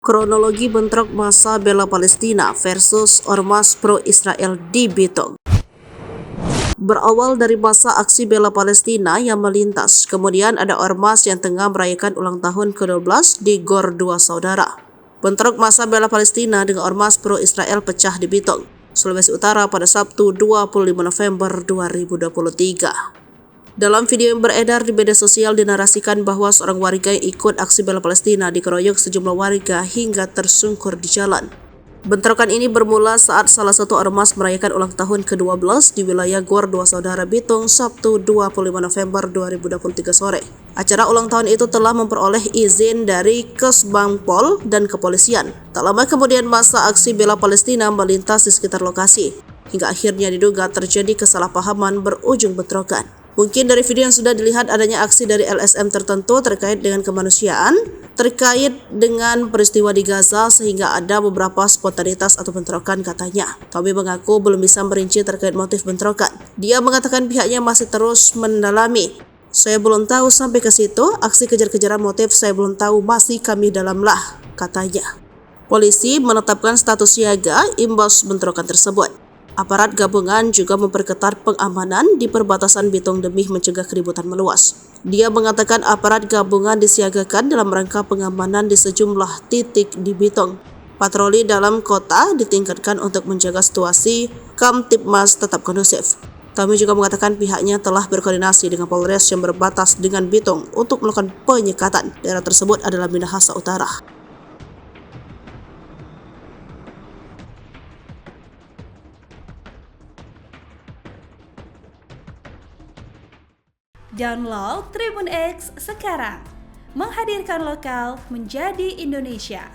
Kronologi bentrok massa bela Palestina versus Ormas pro-Israel di Bitung. Berawal dari masa aksi bela Palestina yang melintas, kemudian ada ormas yang tengah merayakan ulang tahun ke-12 di Gor Dua Saudara. Bentrok massa bela Palestina dengan ormas pro-Israel pecah di Bitung, Sulawesi Utara pada Sabtu 25 November 2023. Dalam video yang beredar di media sosial dinarasikan bahwa seorang warga yang ikut aksi bela Palestina dikeroyok sejumlah warga hingga tersungkur di jalan. Bentrokan ini bermula saat salah satu ormas merayakan ulang tahun ke-12 di wilayah Gor Dua Saudara Bitung Sabtu 25 November 2023 sore. Acara ulang tahun itu telah memperoleh izin dari Kesbangpol dan kepolisian. Tak lama kemudian massa aksi bela Palestina melintas di sekitar lokasi, hingga akhirnya diduga terjadi kesalahpahaman berujung bentrokan. Mungkin dari video yang sudah dilihat adanya aksi dari LSM tertentu terkait dengan kemanusiaan, terkait dengan peristiwa di Gaza sehingga ada beberapa spontanitas atau bentrokan katanya. Tommy mengaku belum bisa merinci terkait motif bentrokan. Dia mengatakan pihaknya masih terus mendalami. Saya belum tahu sampai ke situ, aksi kejar-kejaran motif saya belum tahu, masih kami dalamlah, katanya. Polisi menetapkan status siaga imbas bentrokan tersebut. Aparat gabungan juga memperketat pengamanan di perbatasan Bitung demi mencegah keributan meluas. Dia mengatakan aparat gabungan disiagakan dalam rangka pengamanan di sejumlah titik di Bitung. Patroli dalam kota ditingkatkan untuk menjaga situasi Kamtibmas tetap kondusif. Tommy juga mengatakan pihaknya telah berkoordinasi dengan Polres yang berbatas dengan Bitung untuk melakukan penyekatan. Daerah tersebut adalah Minahasa Utara. Download Tribun X sekarang, menghadirkan lokal menjadi Indonesia.